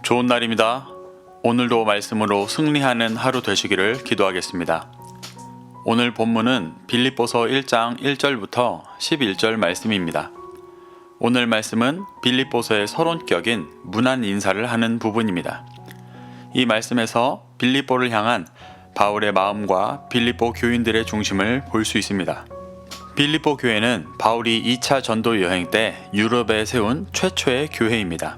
좋은 날입니다. 오늘도 말씀으로 승리하는 하루 되시기를 기도하겠습니다. 오늘 본문은 빌립보서 1장 1절부터 11절 말씀입니다. 오늘 말씀은 빌립보서의 서론격인 문안 인사를 하는 부분입니다. 이 말씀에서 빌립보를 향한 바울의 마음과 빌립보 교인들의 중심을 볼 수 있습니다. 빌립보 교회는 바울이 2차 전도 여행 때 유럽에 세운 최초의 교회입니다.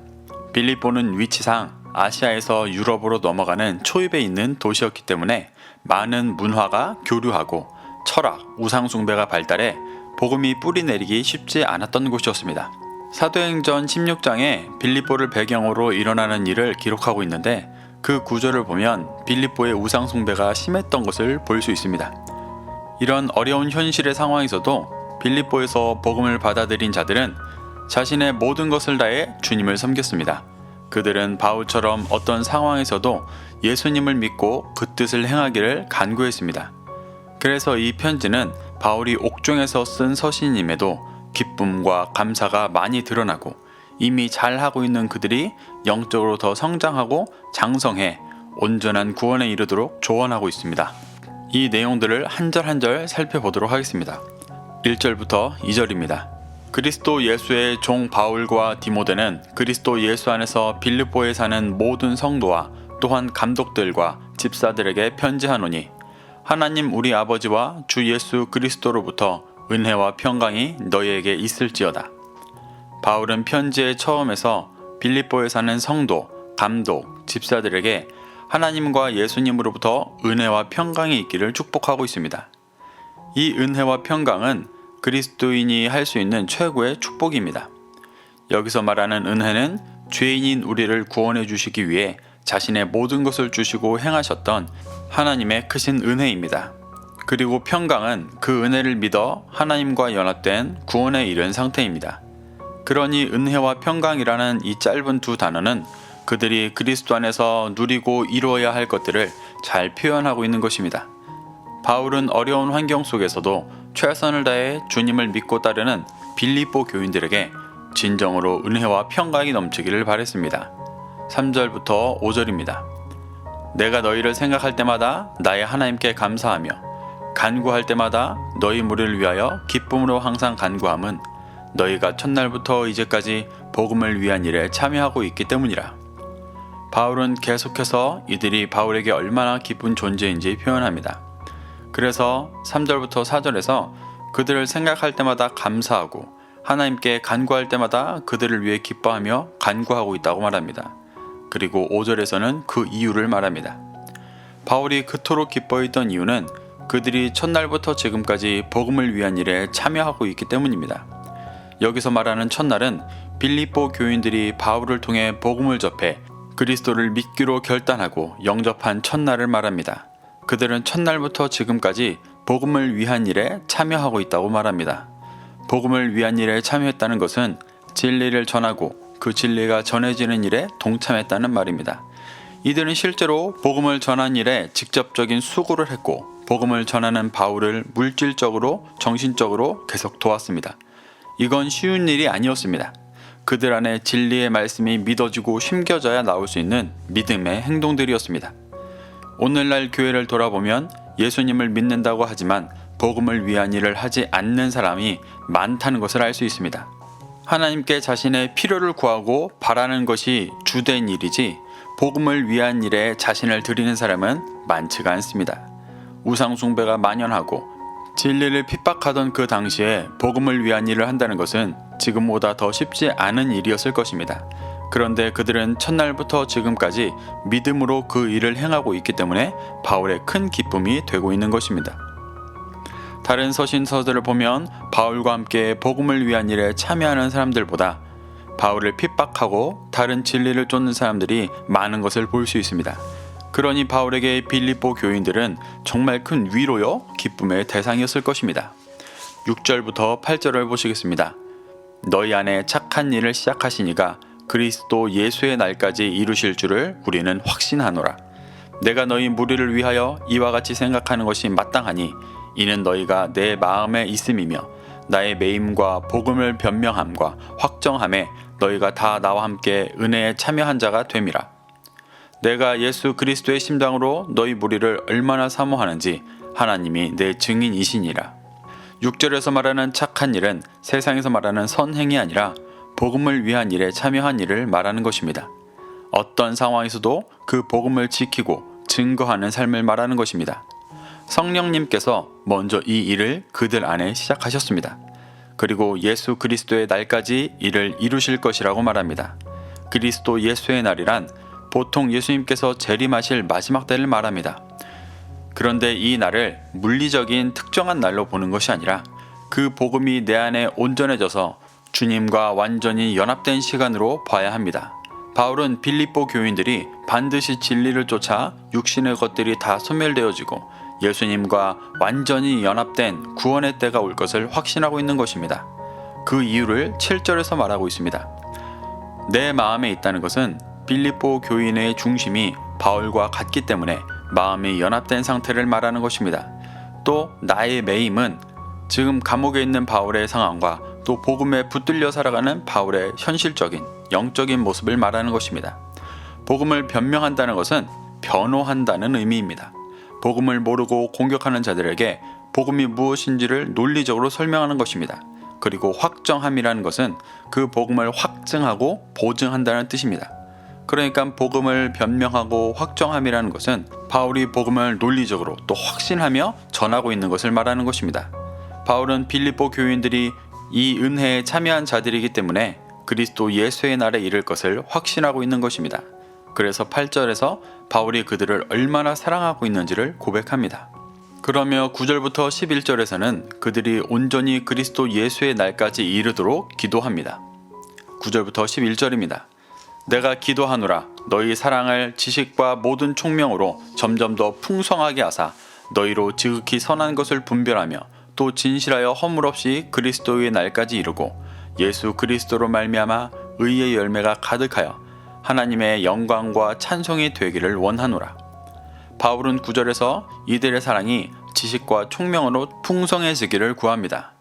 빌립보는 위치상 아시아에서 유럽으로 넘어가는 초입에 있는 도시였기 때문에 많은 문화가 교류하고 철학, 우상숭배가 발달해 복음이 뿌리내리기 쉽지 않았던 곳이었습니다. 사도행전 16장에 빌립보를 배경으로 일어나는 일을 기록하고 있는데 그 구절을 보면 빌립보의 우상숭배가 심했던 것을 볼 수 있습니다. 이런 어려운 현실의 상황에서도 빌립보에서 복음을 받아들인 자들은 자신의 모든 것을 다해 주님을 섬겼습니다. 그들은 바울처럼 어떤 상황에서도 예수님을 믿고 그 뜻을 행하기를 간구했습니다. 그래서 이 편지는 바울이 옥중에서 쓴 서신임에도 기쁨과 감사가 많이 드러나고 이미 잘하고 있는 그들이 영적으로 더 성장하고 장성해 온전한 구원에 이르도록 조언하고 있습니다. 이 내용들을 한 절 한 절 살펴보도록 하겠습니다. 1절부터 2절입니다. 그리스도 예수의 종 바울과 디모데는 그리스도 예수 안에서 빌립보에 사는 모든 성도와 또한 감독들과 집사들에게 편지하노니 하나님 우리 아버지와 주 예수 그리스도로부터 은혜와 평강이 너희에게 있을지어다. 바울은 편지의 처음에서 빌립보에 사는 성도, 감독, 집사들에게 하나님과 예수님으로부터 은혜와 평강이 있기를 축복하고 있습니다. 이 은혜와 평강은 그리스도인이 할 수 있는 최고의 축복입니다. 여기서 말하는 은혜는 죄인인 우리를 구원해 주시기 위해 자신의 모든 것을 주시고 행하셨던 하나님의 크신 은혜입니다. 그리고 평강은 그 은혜를 믿어 하나님과 연합된 구원에 이른 상태입니다. 그러니 은혜와 평강이라는 이 짧은 두 단어는 그들이 그리스도 안에서 누리고 이루어야 할 것들을 잘 표현하고 있는 것입니다. 바울은 어려운 환경 속에서도 최선을 다해 주님을 믿고 따르는 빌립보 교인들에게 진정으로 은혜와 평강이 넘치기를 바랬습니다. 3절부터 5절입니다. 내가 너희를 생각할 때마다 나의 하나님께 감사하며 간구할 때마다 너희 무리를 위하여 기쁨으로 항상 간구함은 너희가 첫날부터 이제까지 복음을 위한 일에 참여하고 있기 때문이라. 바울은 계속해서 이들이 바울에게 얼마나 기쁜 존재인지 표현합니다. 그래서 3절부터 4절에서 그들을 생각할 때마다 감사하고 하나님께 간구할 때마다 그들을 위해 기뻐하며 간구하고 있다고 말합니다. 그리고 5절에서는 그 이유를 말합니다. 바울이 그토록 기뻐했던 이유는 그들이 첫날부터 지금까지 복음을 위한 일에 참여하고 있기 때문입니다. 여기서 말하는 첫날은 빌립보 교인들이 바울을 통해 복음을 접해 그리스도를 믿기로 결단하고 영접한 첫날을 말합니다. 그들은 첫날부터 지금까지 복음을 위한 일에 참여하고 있다고 말합니다. 복음을 위한 일에 참여했다는 것은 진리를 전하고 그 진리가 전해지는 일에 동참했다는 말입니다. 이들은 실제로 복음을 전한 일에 직접적인 수고를 했고 복음을 전하는 바울을 물질적으로 정신적으로 계속 도왔습니다. 이건 쉬운 일이 아니었습니다. 그들 안에 진리의 말씀이 믿어지고 심겨져야 나올 수 있는 믿음의 행동들이었습니다. 오늘날 교회를 돌아보면 예수님을 믿는다고 하지만 복음을 위한 일을 하지 않는 사람이 많다는 것을 알 수 있습니다. 하나님께 자신의 필요를 구하고 바라는 것이 주된 일이지 복음을 위한 일에 자신을 드리는 사람은 많지가 않습니다. 우상숭배가 만연하고 진리를 핍박하던 그 당시에 복음을 위한 일을 한다는 것은 지금보다 더 쉽지 않은 일이었을 것입니다. 그런데 그들은 첫날부터 지금까지 믿음으로 그 일을 행하고 있기 때문에 바울의 큰 기쁨이 되고 있는 것입니다. 다른 서신서들을 보면 바울과 함께 복음을 위한 일에 참여하는 사람들보다 바울을 핍박하고 다른 진리를 쫓는 사람들이 많은 것을 볼 수 있습니다. 그러니 바울에게 빌립보 교인들은 정말 큰 위로요, 기쁨의 대상이었을 것입니다. 6절부터 8절을 보시겠습니다. 너희 안에 착한 일을 시작하시니가 그리스도 예수의 날까지 이루실 줄을 우리는 확신하노라. 내가 너희 무리를 위하여 이와 같이 생각하는 것이 마땅하니 이는 너희가 내 마음에 있음이며 나의 매임과 복음을 변명함과 확정함에 너희가 다 나와 함께 은혜에 참여한 자가 됨이라. 내가 예수 그리스도의 심장으로 너희 무리를 얼마나 사모하는지 하나님이 내 증인이시니라. 6절에서 말하는 착한 일은 세상에서 말하는 선행이 아니라 복음을 위한 일에 참여한 일을 말하는 것입니다. 어떤 상황에서도 그 복음을 지키고 증거하는 삶을 말하는 것입니다. 성령님께서 먼저 이 일을 그들 안에 시작하셨습니다. 그리고 예수 그리스도의 날까지 이를 이루실 것이라고 말합니다. 그리스도 예수의 날이란 보통 예수님께서 재림하실 마지막 때를 말합니다. 그런데 이 날을 물리적인 특정한 날로 보는 것이 아니라 그 복음이 내 안에 온전해져서 주님과 완전히 연합된 시간으로 봐야 합니다. 바울은 빌립보 교인들이 반드시 진리를 쫓아 육신의 것들이 다 소멸되어지고 예수님과 완전히 연합된 구원의 때가 올 것을 확신하고 있는 것입니다. 그 이유를 7절에서 말하고 있습니다. 내 마음에 있다는 것은 빌립보 교인의 중심이 바울과 같기 때문에 마음이 연합된 상태를 말하는 것입니다. 또 나의 매임은 지금 감옥에 있는 바울의 상황과 또 복음에 붙들려 살아가는 바울의 현실적인 영적인 모습을 말하는 것입니다. 복음을 변명한다는 것은 변호한다는 의미입니다. 복음을 모르고 공격하는 자들에게 복음이 무엇인지를 논리적으로 설명하는 것입니다. 그리고 확정함이라는 것은 그 복음을 확증하고 보증한다는 뜻입니다. 그러니까 복음을 변명하고 확정함이라는 것은 바울이 복음을 논리적으로 또 확신하며 전하고 있는 것을 말하는 것입니다. 바울은 빌립보 교인들이 이 은혜에 참여한 자들이기 때문에 그리스도 예수의 날에 이를 것을 확신하고 있는 것입니다. 그래서 8절에서 바울이 그들을 얼마나 사랑하고 있는지를 고백합니다. 그러며 9절부터 11절에서는 그들이 온전히 그리스도 예수의 날까지 이르도록 기도합니다. 9절부터 11절입니다. 내가 기도하노라 너희 사랑을 지식과 모든 총명으로 점점 더 풍성하게 하사 너희로 지극히 선한 것을 분별하며 또 진실하여 허물 없이 그리스도의 날까지 이루고 예수 그리스도로 말미암아 의의 열매가 가득하여 하나님의 영광과 찬송이 되기를 원하노라. 바울은 9절에서 이들의 사랑이 지식과 총명으로 풍성해지기를 구합니다.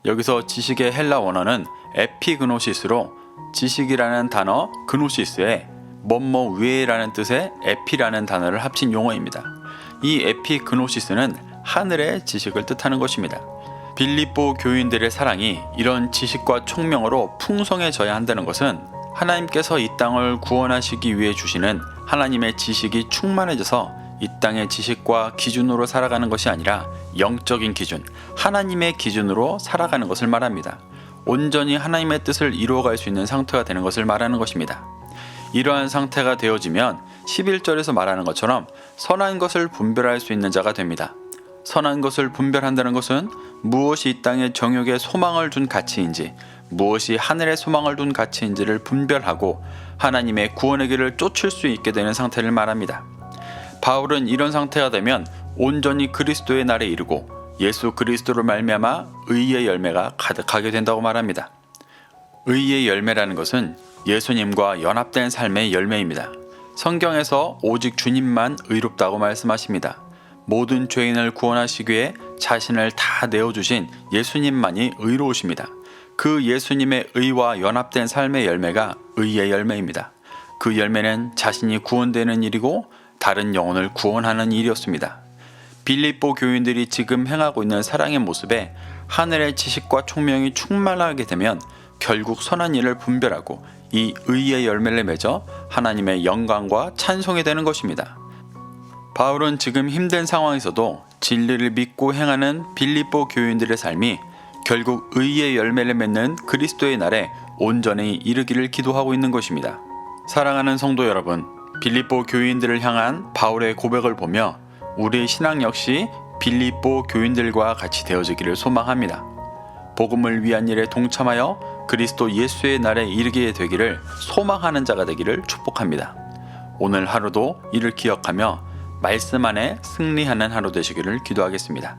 여기서 지식의 헬라 원어는 에피그노시스로 지식이라는 단어 그노시스에 뭐뭐 외라는 뜻의 에피라는 단어를 합친 용어입니다. 이 에피그노시스는 하늘의 지식을 뜻하는 것입니다. 빌립보 교인들의 사랑이 이런 지식과 총명으로 풍성해져야 한다는 것은 하나님께서 이 땅을 구원하시기 위해 주시는 하나님의 지식이 충만해져서 이 땅의 지식과 기준으로 살아가는 것이 아니라 영적인 기준, 하나님의 기준으로 살아가는 것을 말합니다. 온전히 하나님의 뜻을 이루어갈 수 있는 상태가 되는 것을 말하는 것입니다. 이러한 상태가 되어지면 11절에서 말하는 것처럼 선한 것을 분별할 수 있는 자가 됩니다. 선한 것을 분별한다는 것은 무엇이 이 땅의 정욕에 소망을 둔 가치인지 무엇이 하늘의 소망을 둔 가치인지를 분별하고 하나님의 구원의 길을 쫓을 수 있게 되는 상태를 말합니다. 바울은 이런 상태가 되면 온전히 그리스도의 날에 이르고 예수 그리스도로 말미암아 의의 열매가 가득하게 된다고 말합니다. 의의 열매라는 것은 예수님과 연합된 삶의 열매입니다. 성경에서 오직 주님만 의롭다고 말씀하십니다. 모든 죄인을 구원하시기 위해 자신을 다 내어주신 예수님만이 의로우십니다. 그 예수님의 의와 연합된 삶의 열매가 의의 열매입니다. 그 열매는 자신이 구원되는 일이고 다른 영혼을 구원하는 일이었습니다. 빌립보 교인들이 지금 행하고 있는 사랑의 모습에 하늘의 지식과 총명이 충만하게 되면 결국 선한 일을 분별하고 이 의의 열매를 맺어 하나님의 영광과 찬송이 되는 것입니다. 바울은 지금 힘든 상황에서도 진리를 믿고 행하는 빌립보 교인들의 삶이 결국 의의 열매를 맺는 그리스도의 날에 온전히 이르기를 기도하고 있는 것입니다. 사랑하는 성도 여러분, 빌립보 교인들을 향한 바울의 고백을 보며 우리 신앙 역시 빌립보 교인들과 같이 되어지기를 소망합니다. 복음을 위한 일에 동참하여 그리스도 예수의 날에 이르게 되기를 소망하는 자가 되기를 축복합니다. 오늘 하루도 이를 기억하며 말씀 안에 승리하는 하루 되시기를 기도하겠습니다.